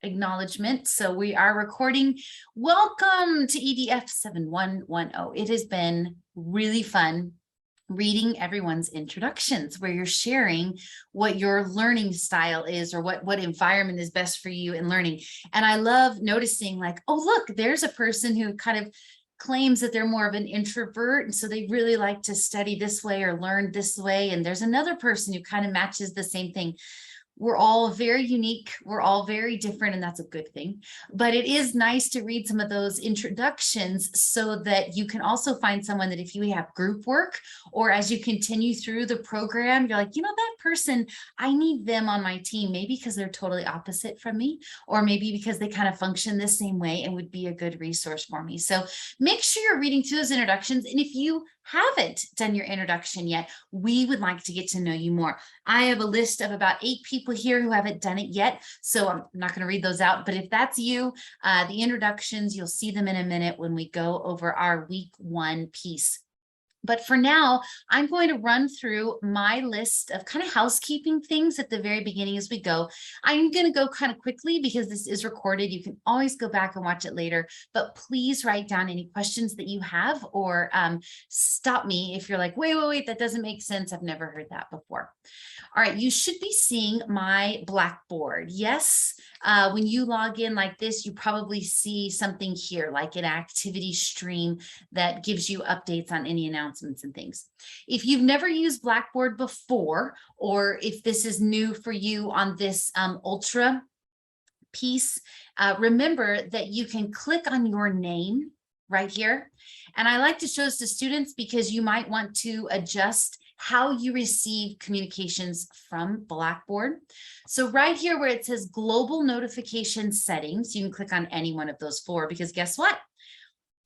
acknowledgement. So we are recording. Welcome to EDF 7110. It has been really fun reading everyone's introductions where you're sharing what your learning style is or what environment is best for you in learning. And I love noticing like, oh, look, there's a person who kind of claims that they're more of an introvert. And so they really like to study this way or learn this way. And there's another person who kind of matches the same thing. We're all very unique. We're all very different, and that's a good thing. But it is nice to read some of those introductions so that you can also find someone that if you have group work or as you continue through the program, you're like, you know, that person, I need them on my team, maybe because they're totally opposite from me, or maybe because they kind of function the same way and would be a good resource for me. So make sure you're reading through those introductions. And if you haven't done your introduction yet, we would like to get to know you more. I have a list of about 8 people here who haven't done it yet, so I'm not going to read those out, but if that's you, the introductions, you'll see them in a minute when we go over our week 1 piece. But for now, I'm going to run through my list of kind of housekeeping things at the very beginning as we go. I'm going to go kind of quickly because this is recorded. You can always go back and watch it later, but please write down any questions that you have or stop me if you're like, wait, that doesn't make sense. I've never heard that before. All right, you should be seeing my Blackboard. Yes, when you log in like this, you probably see something here like an activity stream that gives you updates on any announcements and things. If you've never used Blackboard before, or if this is new for you on this Ultra piece, remember that you can click on your name right here. And I like to show this to students because you might want to adjust how you receive communications from Blackboard. So right here where it says global notification settings, you can click on any one of those 4 because guess what?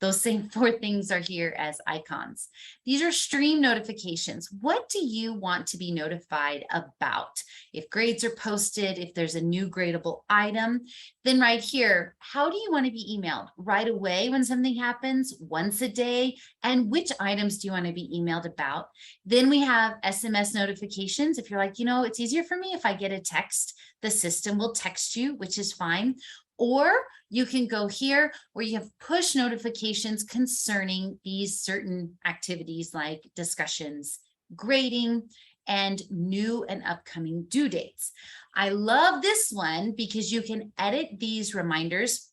Those same 4 things are here as icons. These are stream notifications. What do you want to be notified about? If grades are posted, if there's a new gradable item, then right here, how do you want to be emailed? Right away when something happens, once a day, and which items do you want to be emailed about? Then we have SMS notifications. If you're like, you know, it's easier for me if I get a text, the system will text you, which is fine. Or you can go here where you have push notifications concerning these certain activities like discussions, grading, and new and upcoming due dates. I love this one because you can edit these reminders.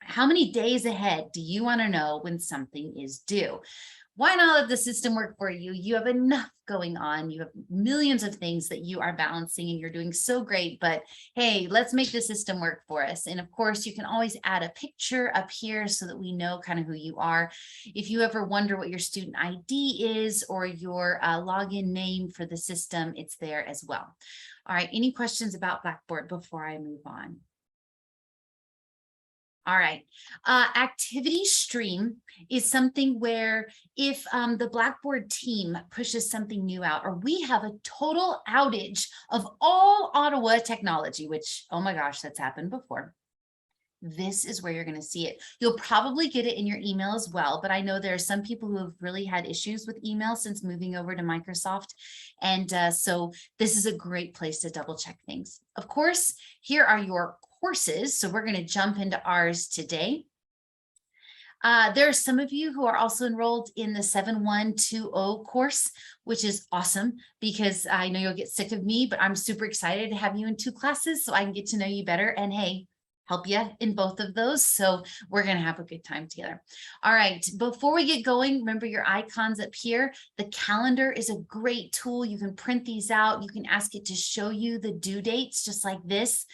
How many days ahead do you want to know when something is due? Why not let the system work for you? You have enough going on. You have millions of things that you are balancing and you're doing so great, but hey, let's make the system work for us. And of course, you can always add a picture up here so that we know kind of who you are. If you ever wonder what your student ID is or your login name for the system, it's there as well. All right, any questions about Blackboard before I move on? All right, activity stream is something where if the Blackboard team pushes something new out, or we have a total outage of all Ottawa technology, which, oh my gosh, that's happened before. This is where you're going to see it. You'll probably get it in your email as well, but I know there are some people who have really had issues with email since moving over to Microsoft. And so this is a great place to double check things. Of course, here are your courses. So we're going to jump into ours today. There are some of you who are also enrolled in the 7120 course, which is awesome because I know you'll get sick of me, but I'm super excited to have you in 2 classes so I can get to know you better. And hey, help you in both of those. So we're going to have a good time together. All right. Before we get going, remember your icons up here. The calendar is a great tool. You can print these out. You can ask it to show you the due dates just like this.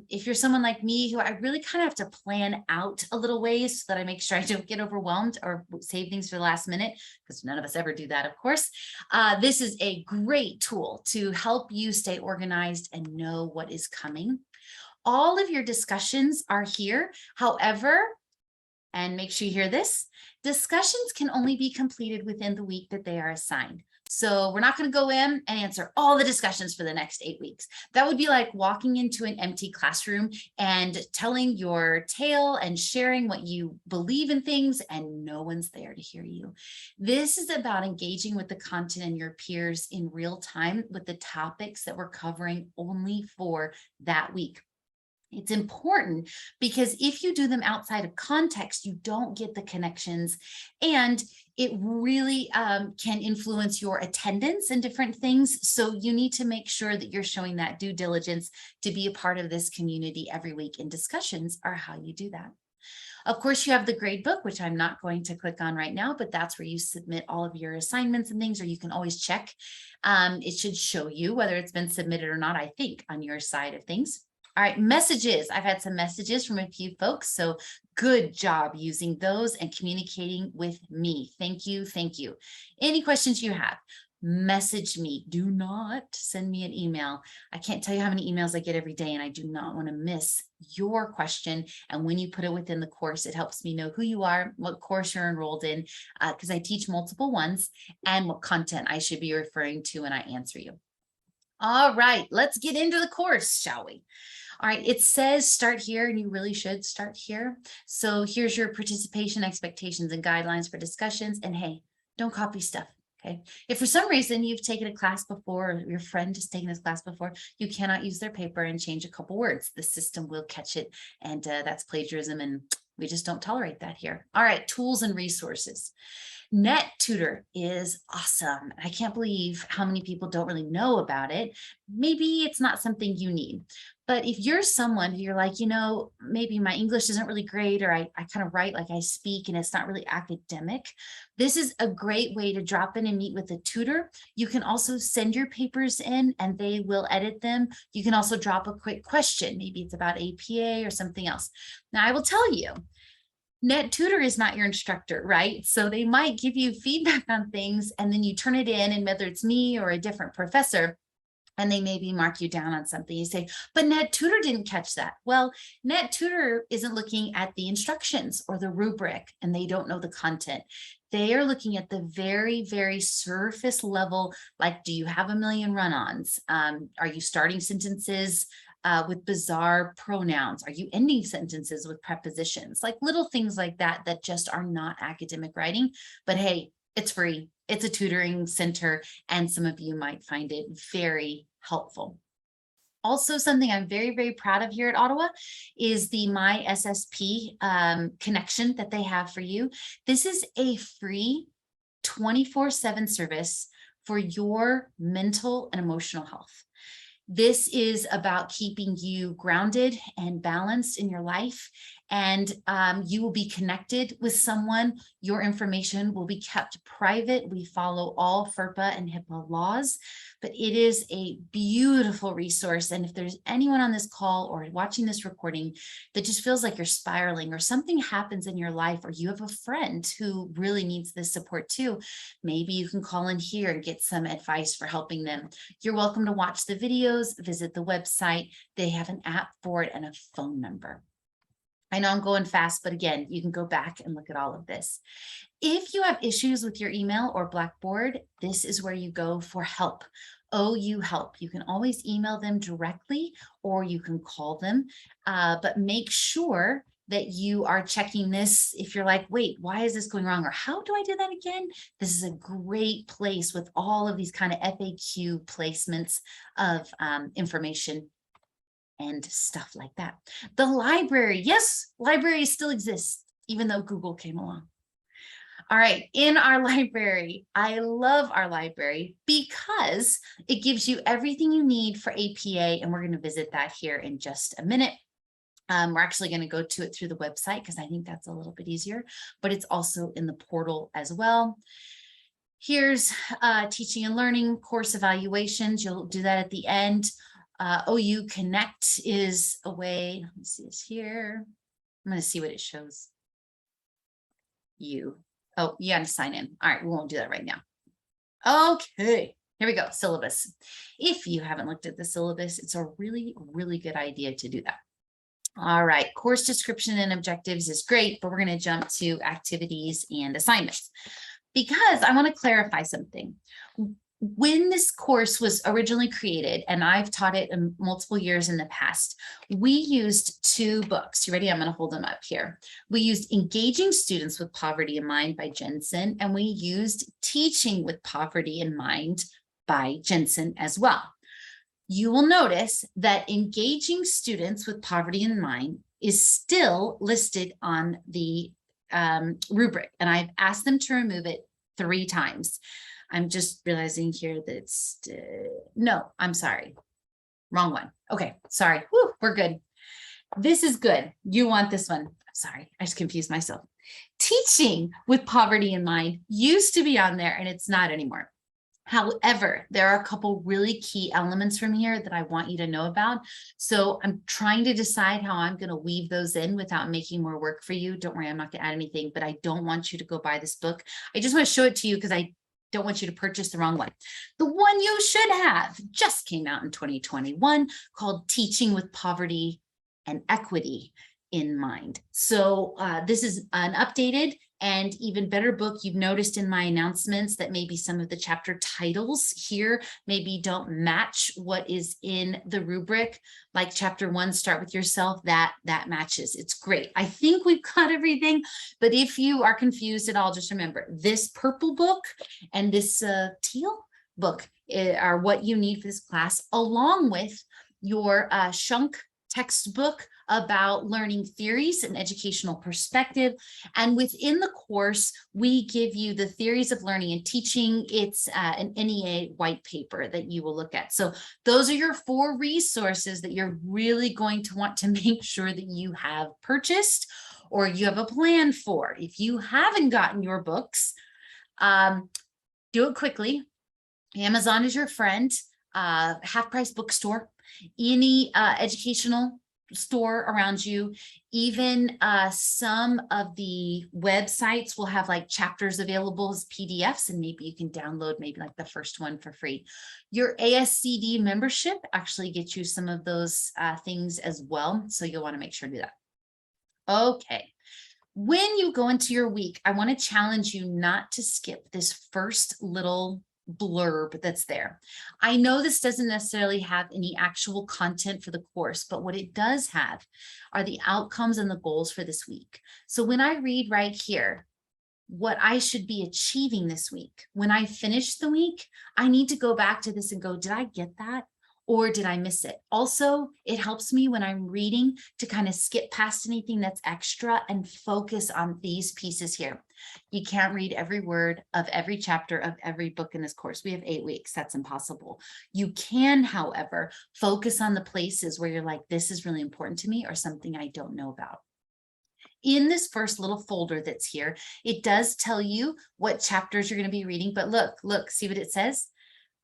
If you're someone like me who I really kind of have to plan out a little ways so that I make sure I don't get overwhelmed or save things for the last minute, because none of us ever do that, of course. This is a great tool to help you stay organized and know what is coming. All of your discussions are here. However, and make sure you hear this, discussions can only be completed within the week that they are assigned. So we're not going to go in and answer all the discussions for the next 8 weeks. That would be like walking into an empty classroom and telling your tale and sharing what you believe in things, and no one's there to hear you. This is about engaging with the content and your peers in real time with the topics that we're covering only for that week. It's important because if you do them outside of context, you don't get the connections, and it really can influence your attendance and different things. So you need to make sure that you're showing that due diligence to be a part of this community every week, and discussions are how you do that. Of course, you have the gradebook, which I'm not going to click on right now, but that's where you submit all of your assignments and things, or you can always check. It should show you whether it's been submitted or not, I think, on your side of things. All right, messages. I've had some messages from a few folks, so good job using those and communicating with me. Thank you, thank you. Any questions you have, message me. Do not send me an email. I can't tell you how many emails I get every day, and I do not want to miss your question. And when you put it within the course, it helps me know who you are, what course you're enrolled in, because I teach multiple ones, and what content I should be referring to when I answer you. All right, let's get into the course, shall we? All right, it says start here, and you really should start here. So here's your participation expectations and guidelines for discussions. And hey, don't copy stuff. Okay. If for some reason you've taken a class before, or your friend has taken this class before, you cannot use their paper and change a couple words. The system will catch it, and that's plagiarism, and we just don't tolerate that here. All right, tools and resources. Tutor is awesome. I can't believe how many people don't really know about it. Maybe it's not something you need, but if you're someone who you're like, maybe my English isn't really great, or I kind of write like I speak and it's not really academic, this is a great way to drop in and meet with a tutor. You can also send your papers in and they will edit them. You can also drop a quick question. Maybe it's about APA or something else. Now, I will tell you, Tutor is not your instructor, right? So they might give you feedback on things, and then you turn it in, and whether it's me or a different professor, and they maybe mark you down on something, you say, but Tutor didn't catch that. Well, Tutor isn't looking at the instructions or the rubric, and they don't know the content. They are looking at the very, very surface level, like, do you have a million run-ons? Are you starting sentences with bizarre pronouns? Are you ending sentences with prepositions? Like little things like that, that just are not academic writing. But hey, it's free. It's a tutoring center, and some of you might find it very helpful. Also, something I'm very, very proud of here at Ottawa is the My SSP connection that they have for you. This is a free 24/7 service for your mental and emotional health. This is about keeping you grounded and balanced in your life, and you will be connected with someone. Your information will be kept private. We follow all FERPA and HIPAA laws, but it is a beautiful resource. And if there's anyone on this call or watching this recording that just feels like you're spiraling, or something happens in your life, or you have a friend who really needs this support too, maybe you can call in here and get some advice for helping them. You're welcome to watch the videos, visit the website. They have an app for it and a phone number. I know I'm going fast, but again, you can go back and look at all of this. If you have issues with your email or Blackboard, this is where you go for help. OU Help. You can always email them directly, or you can call them, but make sure that you are checking this. If you're like, wait, why is this going wrong? Or how do I do that again? This is a great place with all of these kind of FAQ placements of information and stuff like that. The library, yes, libraries still exist, even though Google came along. All right, in our library, I love our library because it gives you everything you need for APA, and we're going to visit that here in just a minute. We're actually going to go to it through the website because I think that's a little bit easier, but it's also in the portal as well. Here's teaching and learning, course evaluations. You'll do that at the end. OU Connect is a way. Let me see this here. I'm going to see what it shows you. Oh, you got to sign in. All right, we won't do that right now. Okay, here we go. Syllabus. If you haven't looked at the syllabus, it's a really, really good idea to do that. All right, course description and objectives is great, but we're going to jump to activities and assignments because I want to clarify something. When this course was originally created, and I've taught it in multiple years in the past, we used two books. You ready? I'm going to hold them up here. We used Engaging Students with Poverty in Mind by Jensen, and we used Teaching with Poverty in Mind by Jensen as well. you will notice that engaging students with poverty in mind is still listed on the rubric, and I've asked them to remove it 3 times. I'm just realizing here that it's, no, I'm sorry. Wrong one. Okay, sorry. Whew, we're good. This is good. You want this one. Sorry, I just confused myself. Teaching with poverty in mind used to be on there and it's not anymore. However, there are a couple really key elements from here that I want you to know about. So I'm trying to decide how I'm going to weave those in without making more work for you. Don't worry, I'm not going to add anything, but I don't want you to go buy this book. I just want to show it to you because I don't want you to purchase the wrong one. The one you should have just came out in 2021 called Teaching with Poverty and Equity in Mind. So this is an updated and even better book. You've noticed in my announcements that maybe some of the chapter titles here maybe don't match what is in the rubric, like chapter 1, Start With Yourself, that matches. It's great. I think we've got everything, but if you are confused at all, just remember this purple book and this teal book are what you need for this class, along with your Shunk textbook about learning theories and educational perspective. And within the course, we give you the theories of learning and teaching. It's an NEA white paper that you will look at. So those are your 4 resources that you're really going to want to make sure that you have purchased or you have a plan for. If you haven't gotten your books, do it quickly. Amazon is your friend. Half Price Bookstore, any educational store around you, even some of the websites will have like chapters available as PDFs, and maybe you can download maybe like the first one for free. Your ASCD membership actually gets you some of those things as well, so you'll want to make sure to do that. Okay. When you go into your week, I want to challenge you not to skip this first little blurb that's there. I know this doesn't necessarily have any actual content for the course, but what it does have are the outcomes and the goals for this week. So when I read right here, what I should be achieving this week, when I finish the week, I need to go back to this and go, did I get that? Or did I miss it? Also, it helps me when I'm reading to kind of skip past anything that's extra and focus on these pieces here. You can't read every word of every chapter of every book in this course. We have 8 weeks. That's impossible. You can, however, focus on the places where you're like, this is really important to me or something I don't know about. In this first little folder that's here, it does tell you what chapters you're going to be reading. But look, see what it says?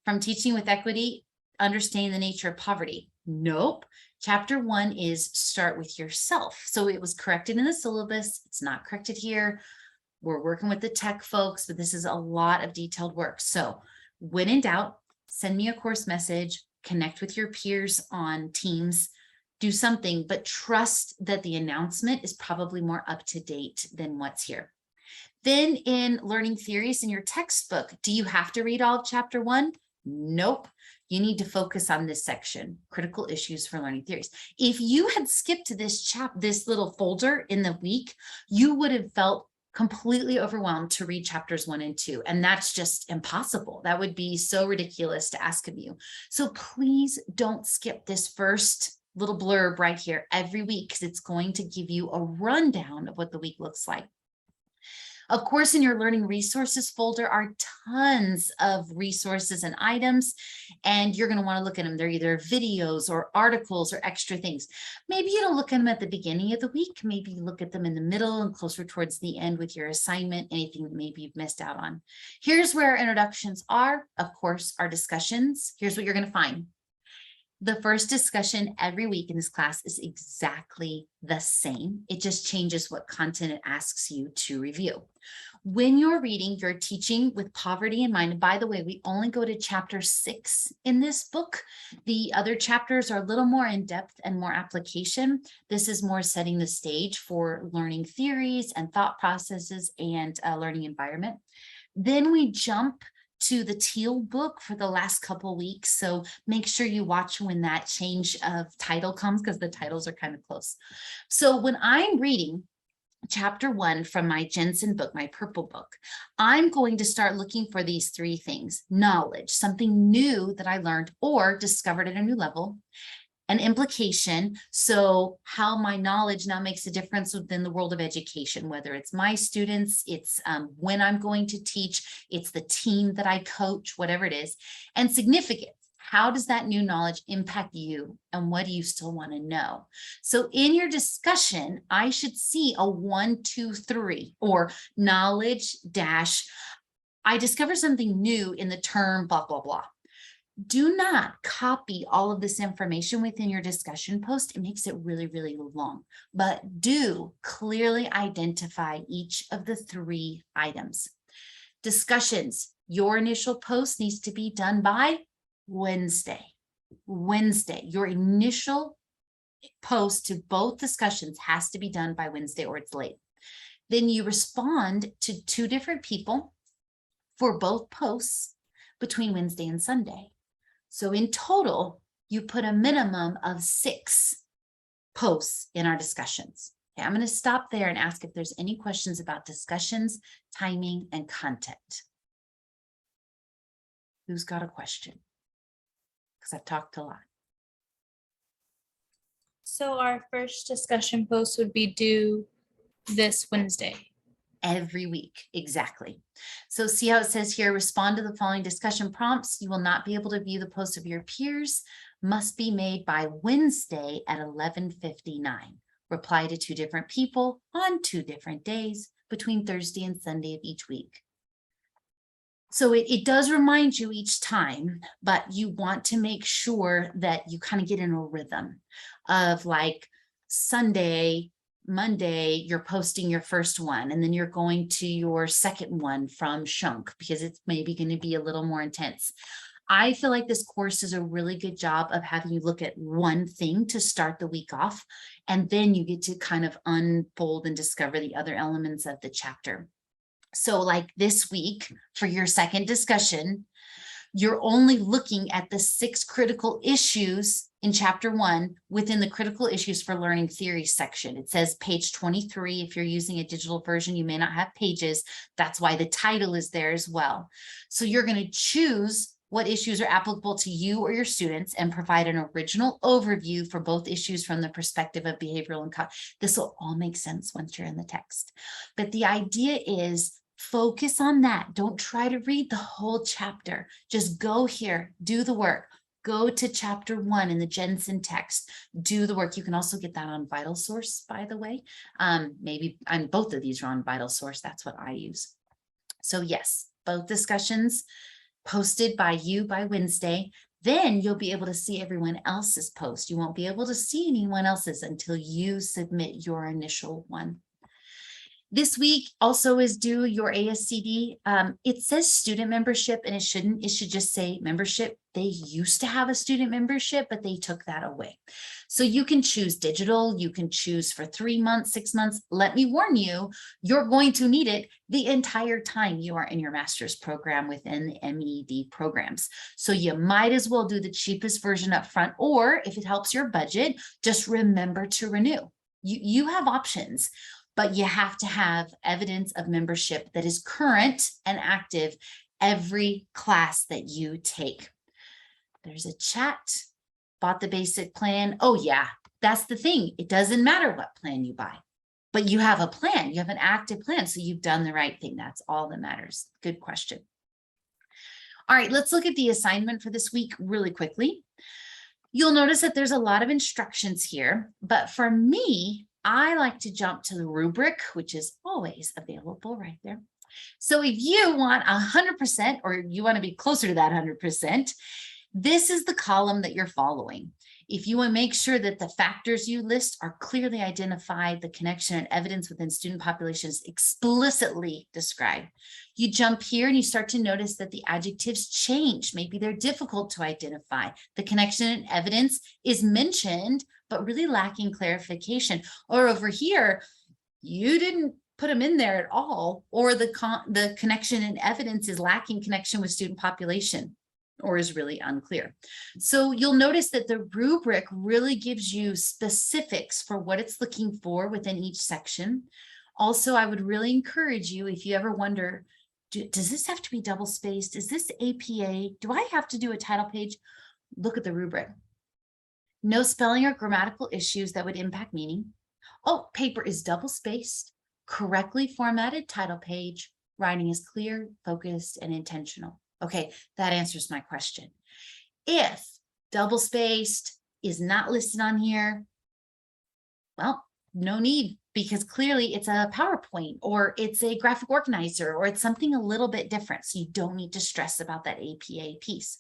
From Teaching with Equity, Understanding the Nature of Poverty. Nope. Chapter 1 is Start With Yourself. So it was corrected in the syllabus. It's not corrected here. We're working with the tech folks, but this is a lot of detailed work. So when in doubt, send me a course message, connect with your peers on Teams, do something, but trust that the announcement is probably more up to date than what's here. Then in learning theories in your textbook, do you have to read all of chapter 1? Nope. You need to focus on this section, critical issues for learning theories. If you had skipped this little folder in the week, you would have felt completely overwhelmed to read chapters 1 and 2. And that's just impossible. That would be so ridiculous to ask of you. So please don't skip this first little blurb right here every week, because it's going to give you a rundown of what the week looks like. Of course, in your learning resources folder are tons of resources and items, and you're going to want to look at them. They're either videos or articles or extra things. Maybe you don't look at them at the beginning of the week. Maybe you look at them in the middle and closer towards the end with your assignment, anything that maybe you've missed out on. Here's where our introductions are. Of course, our discussions. Here's what you're going to find. The first discussion every week in this class is exactly the same. It just changes what content it asks you to review. When you're reading, you're teaching with poverty in mind. And by the way, we only go to chapter 6 in this book. The other chapters are a little more in depth and more application. This is more setting the stage for learning theories and thought processes and learning environment. Then we jump to the teal book for the last couple weeks. So make sure you watch when that change of title comes, because the titles are kind of close. So when I'm reading, chapter 1 from my Jensen book, my purple book, I'm going to start looking for these 3 things: knowledge, something new that I learned or discovered at a new level; an implication, so how my knowledge now makes a difference within the world of education, whether it's my students, it's when I'm going to teach, it's the team that I coach, whatever it is; and significance. How does that new knowledge impact you, and what do you still want to know? So in your discussion, I should see a 1, 2, 3, or knowledge dash, I discovered something new in the term blah, blah, blah. Do not copy all of this information within your discussion post. It makes it really, really long, but do clearly identify each of the 3 items. Discussions, your initial post needs to be done by Wednesday. Your initial post to both discussions has to be done by Wednesday or it's late. Then you respond to 2 different people for both posts between Wednesday and Sunday. So in total, you put a minimum of 6 posts in our discussions. Okay, I'm going to stop there and ask if there's any questions about discussions, timing, and content. Who's got a question? Because I've talked a lot. So our first discussion post would be due this Wednesday. Every week, exactly. So see how it says here, respond to the following discussion prompts. You will not be able to view the posts of your peers. Must be made by Wednesday at 11:59. Reply to 2 different people on 2 different days between Thursday and Sunday of each week. So it does remind you each time, but you want to make sure that you kind of get in a rhythm of like Sunday, Monday, you're posting your first one, and then you're going to your second one from Shunk because it's maybe going to be a little more intense. I feel like this course does a really good job of having you look at one thing to start the week off, and then you get to kind of unfold and discover the other elements of the chapter. So like this week for your second discussion, you're only looking at the 6 critical issues in chapter 1 within the critical issues for learning theory section. It says page 23. If you're using a digital version, you may not have pages. That's why the title is there as well. So you're going to choose what issues are applicable to you or your students and provide an original overview for both issues from the perspective of behavioral and this will all make sense once you're in the text. But the idea is focus on that. Don't try to read the whole chapter. Just go here, do the work. Go to chapter 1 in the Jensen text, do the work. You can also get that on Vital Source, by the way. Maybe both of these are on Vital Source. That's what I use. So yes, both discussions posted by you by Wednesday. Then you'll be able to see everyone else's post. You won't be able to see anyone else's until you submit your initial one. This week also is due your ASCD. It says student membership and it shouldn't. It should just say membership. They used to have a student membership, but they took that away. So you can choose digital. You can choose for 3 months, 6 months. Let me warn you, you're going to need it the entire time you are in your master's program within the MED programs. So you might as well do the cheapest version up front, or if it helps your budget, just remember to renew. You have options, but you have to have evidence of membership that is current and active every class that you take. There's a chat, bought the basic plan. Oh yeah, that's the thing. It doesn't matter what plan you buy, but you have a plan. You have an active plan. So you've done the right thing. That's all that matters. Good question. All right, let's look at the assignment for this week really quickly. You'll notice that there's a lot of instructions here, but for me, I like to jump to the rubric, which is always available right there. So if you want 100% or you want to be closer to that 100%, this is the column that you're following. If you want to make sure that the factors you list are clearly identified, the connection and evidence within student populations explicitly described, you jump here and you start to notice that the adjectives change. Maybe they're difficult to identify. The connection and evidence is mentioned, but really lacking clarification. Or over here, you didn't put them in there at all, or the connection and evidence is lacking connection with student population, or is really unclear. So you'll notice that the rubric really gives you specifics for what it's looking for within each section. Also, I would really encourage you, if you ever wonder, does this have to be double spaced? Is this APA? Do I have to do a title page? Look at the rubric. No spelling or grammatical issues that would impact meaning. Oh, paper is double spaced, correctly formatted title page. Writing is clear, focused, and intentional. Okay, that answers my question. If double spaced is not listed on here, well, no need, because clearly it's a PowerPoint or it's a graphic organizer or it's something a little bit different. So you don't need to stress about that APA piece.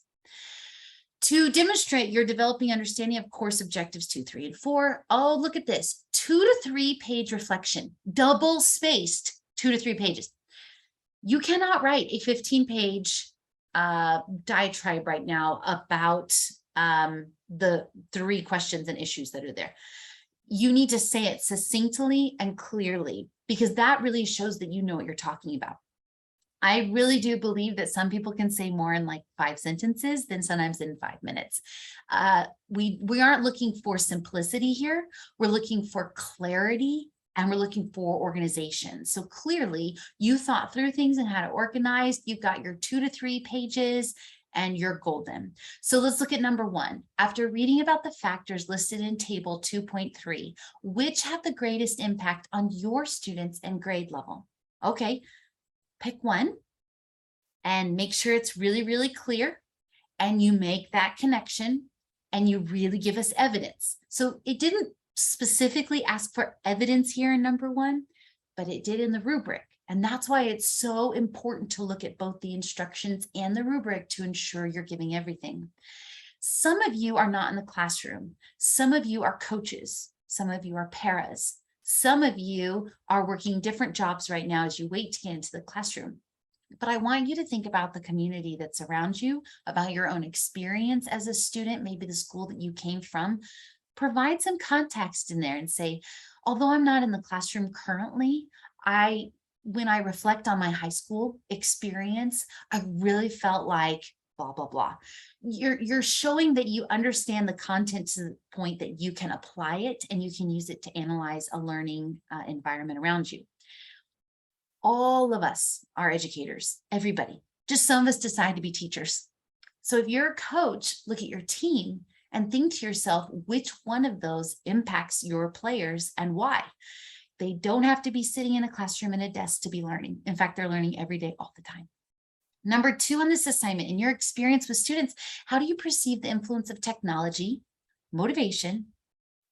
To demonstrate your developing understanding of course objectives 2, 3, and 4. Oh, look at this, 2 to 3 page reflection, double spaced 2 to 3 pages. You cannot write a 15-page diatribe right now about the 3 questions and issues that are there. You need to say it succinctly and clearly, because that really shows that you know what you're talking about. I really do believe that some people can say more in like 5 sentences than sometimes in 5 minutes. We aren't looking for simplicity here. We're looking for clarity and we're looking for organization. So clearly you thought through things and had it organized. You've got your 2 to 3 pages and you're golden. So let's look at number 1. After reading about the factors listed in table 2.3, which have the greatest impact on your students and grade level? Okay. Pick one and make sure it's really, really clear, and you make that connection and you really give us evidence. So it didn't specifically ask for evidence here in number 1, but it did in the rubric. And that's why it's so important to look at both the instructions and the rubric to ensure you're giving everything. Some of you are not in the classroom. Some of you are coaches. Some of you are paras. Some of you are working different jobs right now as you wait to get into the classroom. But I want you to think about the community that's around you, about your own experience as a student, maybe the school that you came from. Provide some context in there and say, although I'm not in the classroom currently, when I reflect on my high school experience, I really felt like blah, blah, blah. You're showing that you understand the content to the point that you can apply it and you can use it to analyze a learning environment around you. All of us are educators, everybody. Just some of us decide to be teachers. So if you're a coach, look at your team and think to yourself, which one of those impacts your players and why? They don't have to be sitting in a classroom and a desk to be learning. In fact, they're learning every day, all the time. Number 2 on this assignment, in your experience with students, how do you perceive the influence of technology, motivation,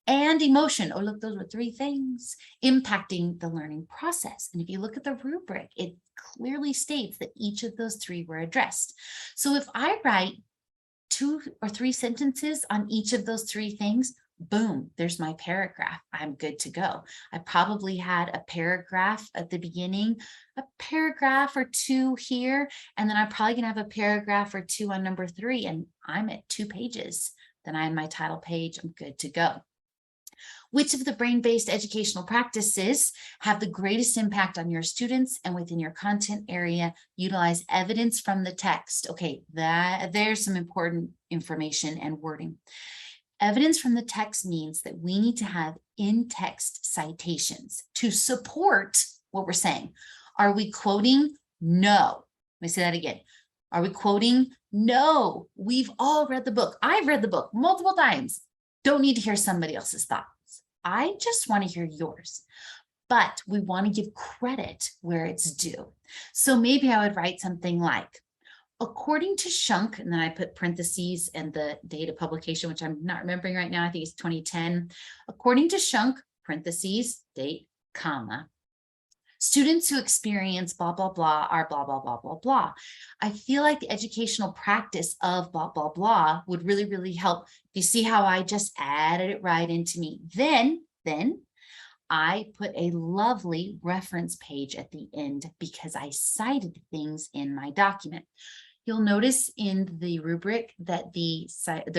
and emotion? Oh, look, those were 3 things impacting the learning process. And if you look at the rubric, it clearly states that each of those 3 were addressed. So if I write 2 or 3 sentences on each of those 3 things, boom, there's my paragraph. I'm good to go. I probably had a paragraph at the beginning, a paragraph or 2 here, and then I'm probably gonna have a paragraph or 2 on number 3, and I'm at 2 pages. Then I'm my title page, I'm good to go. Which of the brain-based educational practices have the greatest impact on your students and within your content area? Utilize evidence from the text. Okay, there's some important information and wording. Evidence from the text means that we need to have in-text citations to support what we're saying. Are we quoting? No. Let me say that again. Are we quoting? No. We've all read the book. I've read the book multiple times. Don't need to hear somebody else's thoughts. I just want to hear yours. But we want to give credit where it's due. So maybe I would write something like, according to Shunk, and then I put parentheses and the date of publication, which I'm not remembering right now, I think it's 2010. According to Shunk, parentheses, date, comma, students who experience blah, blah, blah are blah, blah, blah, blah, blah. I feel like the educational practice of blah, blah, blah would really, really help. You see how I just added it right into me. Then I put a lovely reference page at the end because I cited things in my document. You'll notice in the rubric that the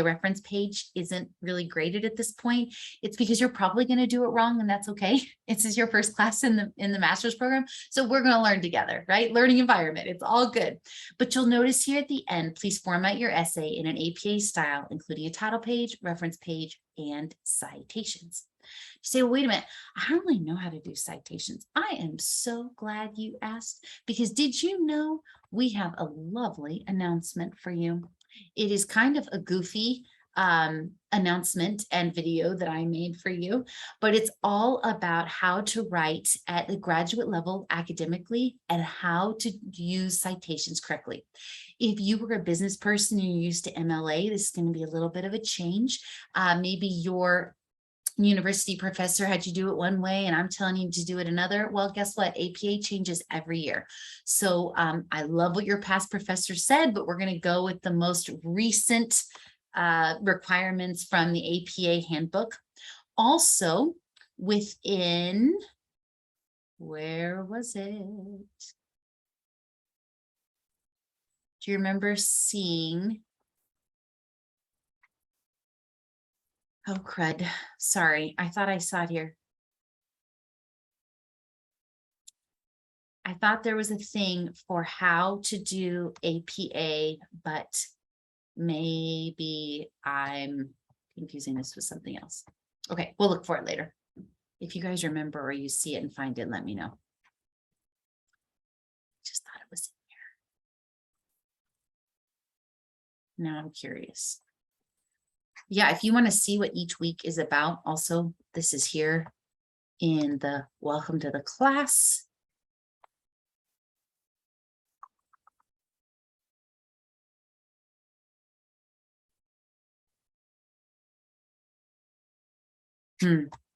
reference page isn't really graded at this point. It's because you're probably going to do it wrong, and that's okay. This is your first class in the master's program, so we're going to learn together, right? Learning environment, it's all good. But you'll notice here at the end, please format your essay in an APA style, including a title page, reference page, and citations. Say, well, wait a minute, I don't really know how to do citations. I am so glad you asked, because did you know we have a lovely announcement for you? It is kind of a goofy announcement and video that I made for you, but it's all about how to write at the graduate level academically and how to use citations correctly. If you were a business person and you're used to MLA, this is going to be a little bit of a change. Maybe your university professor had you do it one way and I'm telling you to do it another. Well, guess what? APA changes every year. So I love what your past professor said, but we're going to go with the most recent requirements from the APA handbook. Also within, where was it? Do you remember seeing? Oh, crud. Sorry. I thought I saw it here. I thought there was a thing for how to do APA, but maybe I'm confusing this with something else. Okay, we'll look for it later. If you guys remember or you see it and find it, let me know. Just thought it was in there. Now I'm curious. Yeah, if you want to see what each week is about, also, this is here in the welcome to the class.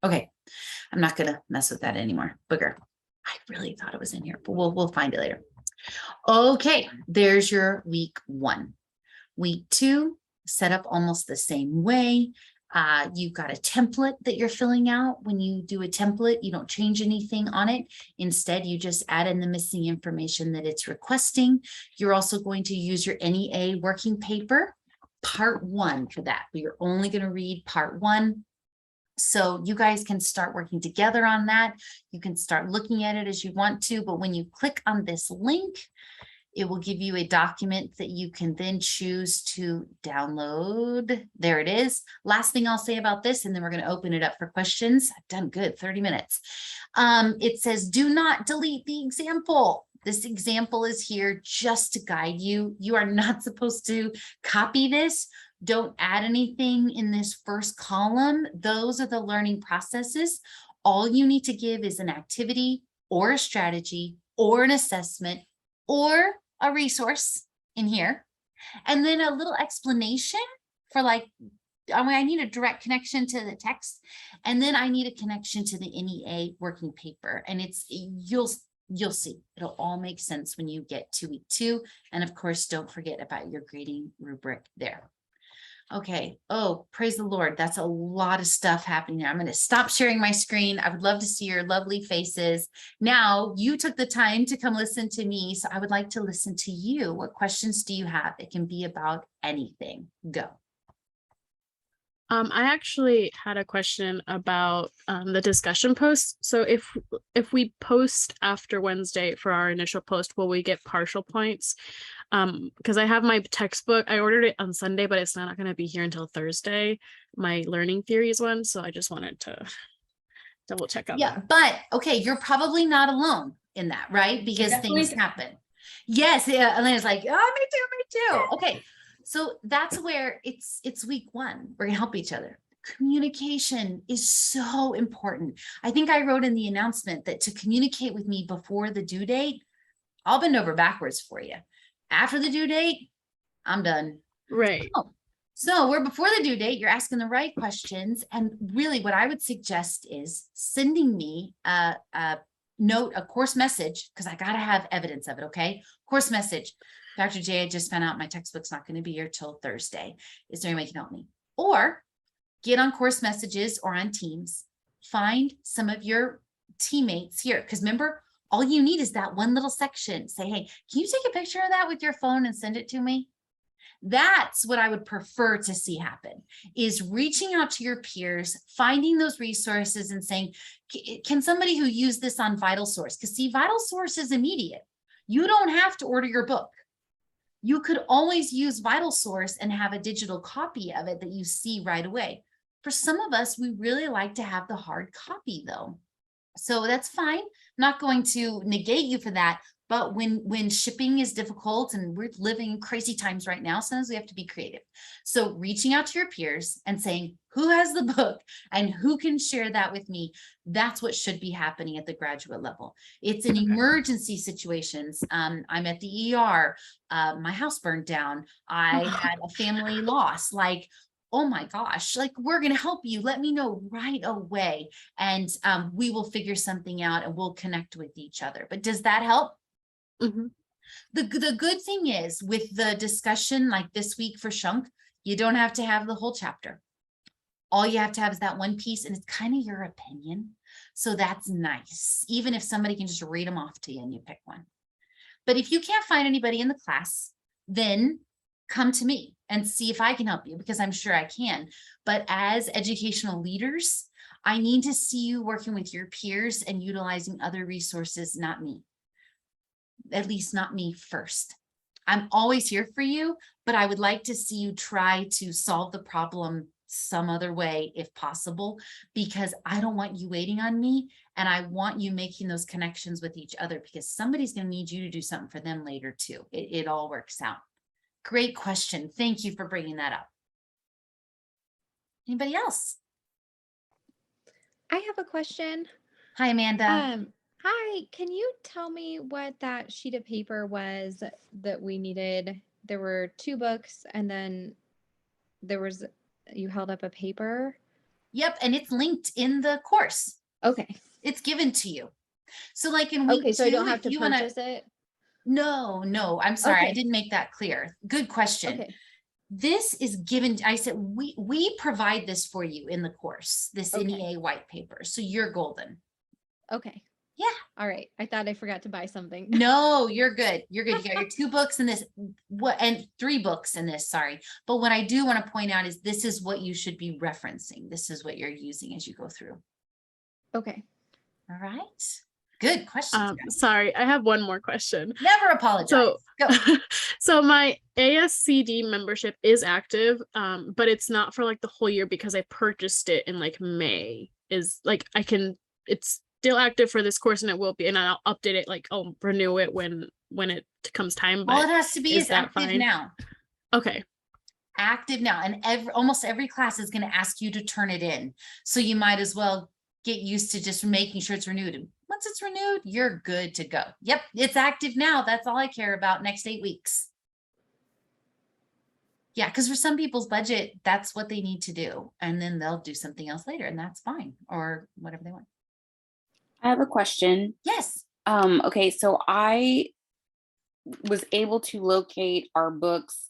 Okay, I'm not gonna mess with that anymore. Booger. I really thought it was in here, but we'll find it later. Okay, there's your week 1. Week 2, set up almost the same way. You've got a template that you're filling out. When you do a template, you don't change anything on it. Instead, you just add in the missing information that it's requesting. You're also going to use your NEA working paper, part 1 for that. We're only going to read part 1. So you guys can start working together on that. You can start looking at it as you want to, but when you click on this link, it will give you a document that you can then choose to download. There it is. Last thing I'll say about this, and then we're going to open it up for questions. I've done good, 30 minutes. It says, do not delete the example. This example is here just to guide you. You are not supposed to copy this. Don't add anything in this first column. Those are the learning processes. All you need to give is an activity or a strategy or an assessment or a resource in here. And then a little explanation for like, I need a direct connection to the text. And then I need a connection to the NEA working paper. And it's, you'll see, it'll all make sense when you get to week 2. And of course, don't forget about your grading rubric there. Okay. Oh, praise the Lord. That's a lot of stuff happening here. I'm going to stop sharing my screen. I would love to see your lovely faces. Now, you took the time to come listen to me, so I would like to listen to you. What questions do you have? It can be about anything. Go. I actually had a question about the discussion post. So if we post after Wednesday for our initial post, will we get partial points? Because I have my textbook. I ordered it on Sunday, but it's not going to be here until Thursday. My learning theories one. So I just wanted to double check on that. Yeah, but okay, you're probably not alone in that, right? Because things happen. Yes, yeah. Elena's like, oh, me too. Okay. So that's where it's week 1. We're gonna help each other. Communication is so important. I think I wrote in the announcement that to communicate with me before the due date, I'll bend over backwards for you. After the due date, I'm done. Right. Oh, so we're before the due date, you're asking the right questions. And really what I would suggest is sending me a note, a course message, because I got to have evidence of it. Okay. Course message. Dr. J, I just found out my textbook's not going to be here till Thursday. Is there any way you can help me? Or get on course messages or on Teams. Find some of your teammates here. Because remember, all you need is that one little section. Say, hey, can you take a picture of that with your phone and send it to me? That's what I would prefer to see happen, is reaching out to your peers, finding those resources and saying, can somebody who used this on VitalSource? Because see, VitalSource is immediate. You don't have to order your book. You could always use VitalSource and have a digital copy of it that you see right away. For some of us, we really like to have the hard copy though. So that's fine. I'm not going to negate you for that. But when shipping is difficult and we're living crazy times right now, sometimes we have to be creative. So reaching out to your peers and saying, who has the book and who can share that with me? That's what should be happening at the graduate level. It's in emergency situations. I'm at the ER. My house burned down. I had a family loss. Like, oh my gosh, like we're going to help you. Let me know right away. And we will figure something out and we'll connect with each other. But does that help? Mm-hmm. The good thing is with the discussion like this week for Shunk, you don't have to have the whole chapter. All you have to have is that one piece, and it's kind of your opinion. So that's nice. Even if somebody can just read them off to you and you pick one. But if you can't find anybody in the class, then come to me and see if I can help you, because I'm sure I can. But as educational leaders, I need to see you working with your peers and utilizing other resources, not me. At least not me first. I'm always here for you, but I would like to see you try to solve the problem some other way if possible, because I don't want you waiting on me, and I want you making those connections with each other, because somebody's going to need you to do something for them later too. It all works out. Great question. Thank you for bringing that up. Anybody else? I have a question. Hi, Amanda. Hi, can you tell me what that sheet of paper was that we needed? There were 2 books and then you held up a paper. Yep, and it's linked in the course. Okay. It's given to you. So like in week Okay, so I don't two, have if to you wanna- purchase it? No, I'm sorry. I Okay. didn't make that clear. Good question. Okay. This is given, I said, we provide this for you in the course, this Okay. NEA white paper. So you're golden. Okay. Yeah. All right. I thought I forgot to buy something. No, you're good. You're good. You got your 2 books in this, and 3 books in this, sorry. But what I do want to point out is this is what you should be referencing. This is what you're using as you go through. Okay. All right. Good question. Sorry, I have one more question. Never apologize. So, Go. so my ASCD membership is active, but it's not for like the whole year because I purchased it in like May. Is like it's still active for this course, and it will be, and I'll update it, like I'll renew it when it comes time. All But it has to be is active fine? now. Okay. Active now, and almost every class is going to ask you to turn it in. So you might as well get used to just making sure it's renewed. And once it's renewed, you're good to go. Yep, it's active now. That's all I care about next 8 weeks. Yeah, because for some people's budget, that's what they need to do. And then they'll do something else later, and that's fine, or whatever they want. I have a question. Yes. Okay, so I was able to locate our books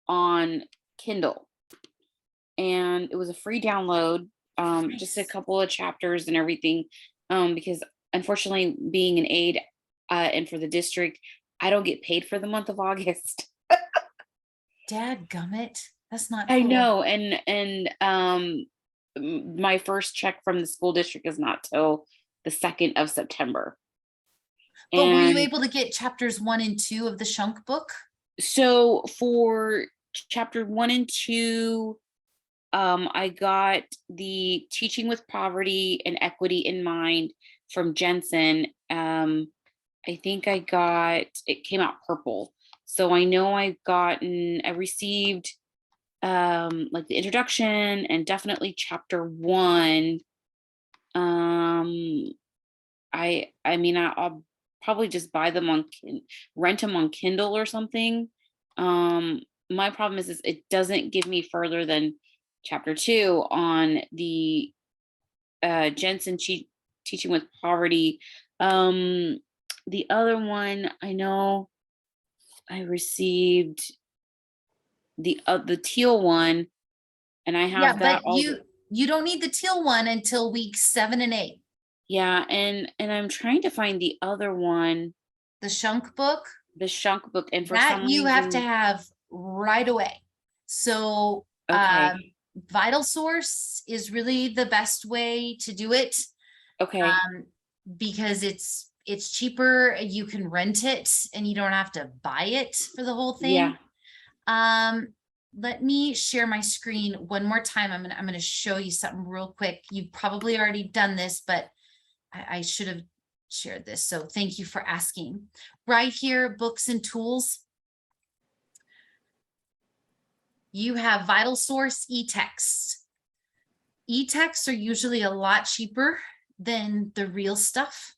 on Kindle, and it was a free download, just a Nice. couple of chapters and everything, because unfortunately being an aide and for the district, I don't get paid for the month of August. Dadgummit. That's not I cool. know, and my first check from the school district is not till the 2nd of September. But were you And able to get chapters 1 and 2 of the Shunk book? so for chapter 1 and 2, I got the Teaching with Poverty and Equity in Mind from Jensen. I think it came out purple. So I know I received like the introduction and definitely chapter 1. I'll probably just buy them rent them on Kindle or something. My problem is it doesn't give me further than chapter 2 on the Jensen Teaching with Poverty. The other one, I know I received the teal one, and I have that. But you don't need the teal one until week 7 and 8. Yeah, and I'm trying to find the other one, The Shunk book, the Shunk book, and for that some you have to reason- have right away. So Okay. Vital Source is really the best way to do it. Okay. Because it's cheaper. You can rent it and you don't have to buy it for the whole thing. Yeah. let me share my screen one more time. I'm gonna show you something real quick. You've probably already done this, but I should have shared this. So thank you for asking. Right here, books and tools. You have Vital Source e-text. E-texts are usually a lot cheaper than the real stuff,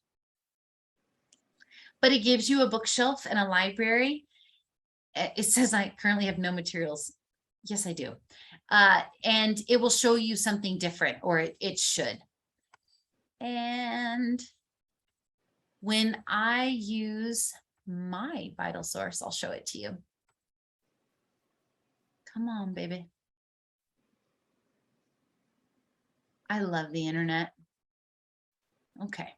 but it gives you a bookshelf and a library. It says I currently have no materials. Yes, I do. And it will show you something different, or it should. And when I use my Vital Source, I'll show it to you. Come on, baby. I love the internet. Okay.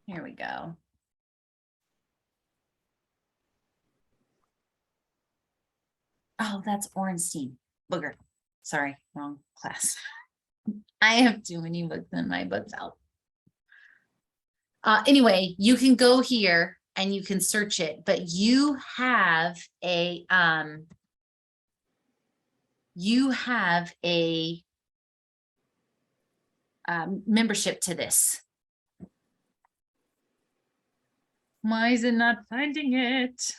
Here we go. Oh, that's Ornstein. Booger. Sorry, wrong class. I have too many books in my books out. Anyway, you can go here and you can search it, but you have a membership to this. Why is it not finding it?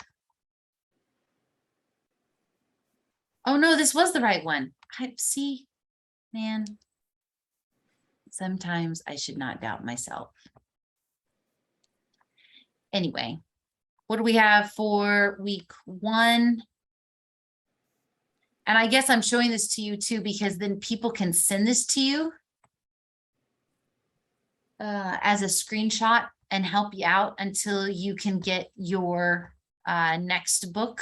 Oh no, this was the right one. I see, man. Sometimes I should not doubt myself. Anyway, what do we have for week 1? And I guess I'm showing this to you too, because then people can send this to you as a screenshot and help you out until you can get your next book.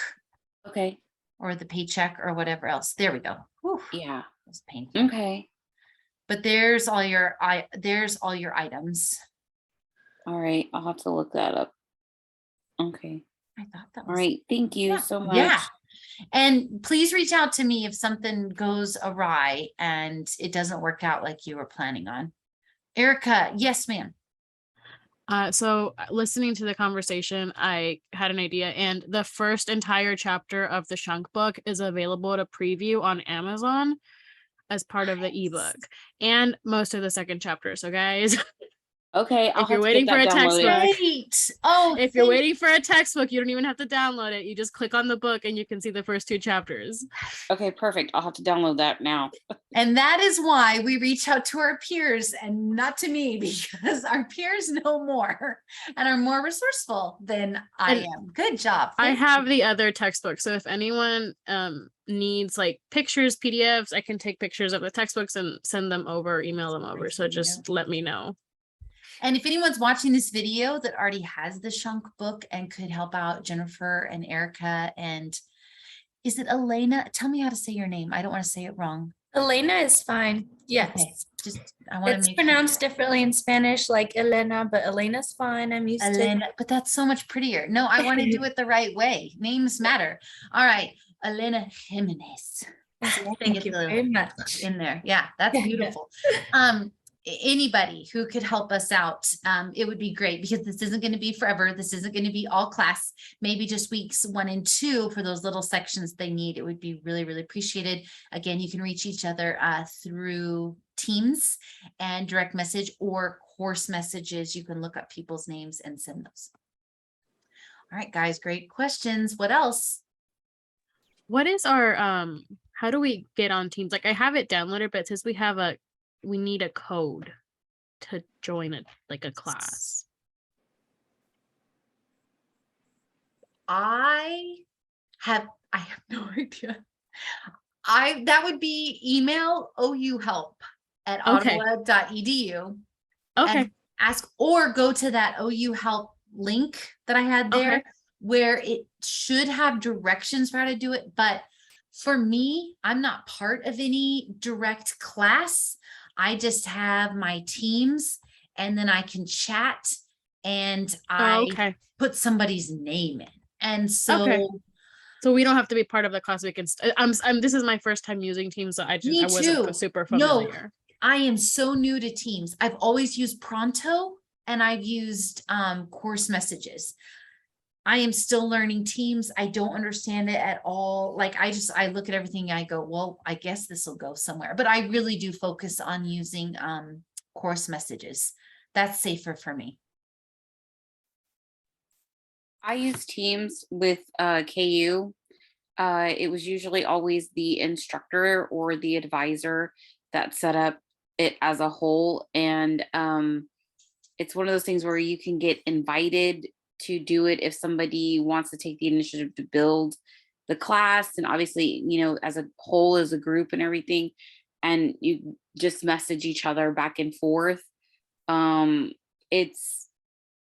Okay. Or the paycheck or whatever else. There we go. Whew, Yeah. that's painful. Okay. But there's all your items. All right. I'll have to look that up. Okay. I thought that was All right. Thank you Yeah. so much. Yeah. And please reach out to me if something goes awry and it doesn't work out like you were planning on. Erica, yes, ma'am. So listening to the conversation, I had an idea, and the first entire chapter of the Shunk book is available to preview on Amazon as part of the ebook, and most of the second chapter. So guys, Okay. I'll if you're have to waiting get for a that downloaded. textbook, Great. Oh, if you're thank- waiting for a textbook, you don't even have to download it. You just click on the book and you can see the first 2 chapters. Okay. Perfect. I'll have to download that now. And that is why we reach out to our peers and not to me, because our peers know more and are more resourceful than I And am. Good job. I Thank have the other textbook. So if anyone needs like pictures, PDFs, I can take pictures of the textbooks and send them over, email them over. So just let me know. And if anyone's watching this video that already has the Shunk book and could help out Jennifer and Erica, and is it Elena? Tell me how to say your name. I don't want to say it wrong. Elena is fine. Yes. Okay, just I want to It's make pronounced differently in Spanish, like Elena, but Elena's fine. I'm used Elena, but that's so much prettier. No, I want to do it the right way. Names matter. All right, Elena Jimenez. to. Thank you very much. In there. Yeah, that's beautiful. Anybody who could help us out, it would be great, because this isn't going to be forever. This isn't going to be all class, maybe just weeks 1 and 2 for those little sections they need. It would be really, really appreciated. Again, you can reach each other through Teams and direct message or course messages. You can look up people's names and send those. All right, guys, great questions. What else? What is our how do we get on Teams? Like I have it downloaded, but it says we need a code to join a class. I have no idea. That would be email ouhelp@ottawa.edu. Okay. And ask, or go to that OU help link that I had there, Okay. where it should have directions for how to do it. But for me, I'm not part of any direct class. I just have my teams, and then I can chat, and I Okay. put somebody's name in, And Okay. so So we don't have to be part of the class. We can, this is my first time using Teams, so I me wasn't too. super No, familiar. I am so new to Teams. I've always used Pronto and I've used course messages. I am still learning Teams. I don't understand it at all. Like I look at everything and I go, well, I guess this will go somewhere. But I really do focus on using course messages. That's safer for me. I use Teams with KU. It was usually always the instructor or the advisor that set up it as a whole. And it's one of those things where you can get invited to do it if somebody wants to take the initiative to build the class. And obviously, you know, as a whole, as a group and everything, and you just message each other back and forth. It's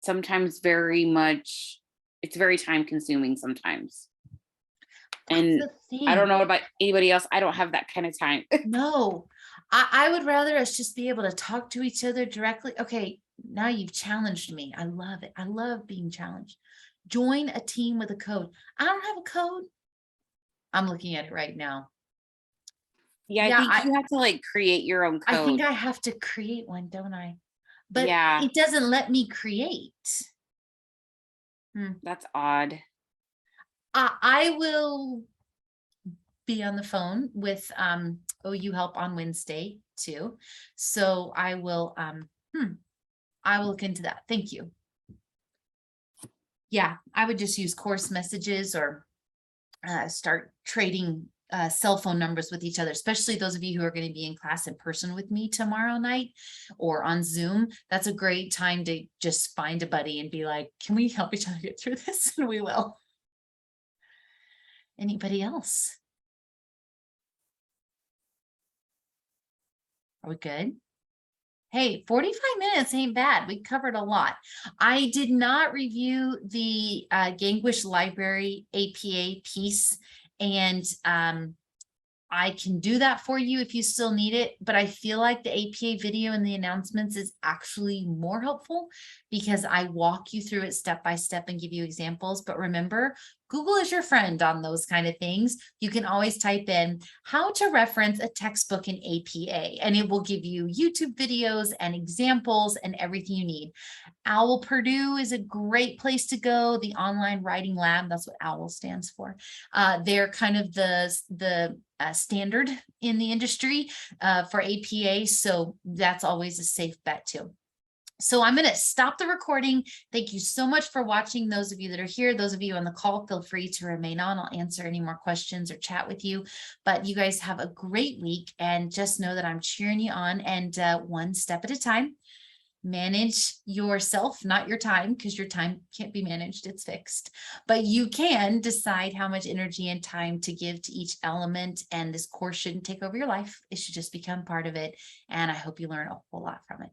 sometimes it's very time consuming sometimes. And I don't know about anybody else. I don't have that kind of time. No, I would rather us just be able to talk to each other directly. Okay, now you've challenged me. I love it. I love being challenged. Join a team with a code. I don't have a code. I'm looking at it right now. Yeah, Yeah, I think you have to like create your own code. I think I have to create one, don't I? But Yeah. it doesn't let me create. That's odd. I will be on the phone with OU Help on Wednesday too. So I will look into that. Thank you. Yeah, I would just use course messages or start trading cell phone numbers with each other, especially those of you who are going to be in class in person with me tomorrow night or on Zoom. That's a great time to just find a buddy and be like, can we help each other get through this? And we will. Anybody else? Are we good? Hey, 45 minutes ain't bad. We covered a lot. I did not review the Gangwish Library APA piece, and I can do that for you if you still need it, but I feel like the APA video and the announcements is actually more helpful because I walk you through it step by step and give you examples. But remember, Google is your friend on those kind of things. You can always type in how to reference a textbook in APA, and it will give you YouTube videos and examples and everything you need. OWL Purdue is a great place to go. The online writing lab, that's what OWL stands for. They're kind of the standard in the industry for APA. So that's always a safe bet too. So I'm going to stop the recording. Thank you so much for watching. Those of you that are here, those of you on the call, feel free to remain on. I'll answer any more questions or chat with you. But you guys have a great week, and just know that I'm cheering you on, and one step at a time. Manage yourself, not your time, because your time can't be managed, it's fixed. But you can decide how much energy and time to give to each element, and this course shouldn't take over your life. It should just become part of it, and I hope you learn a whole lot from it.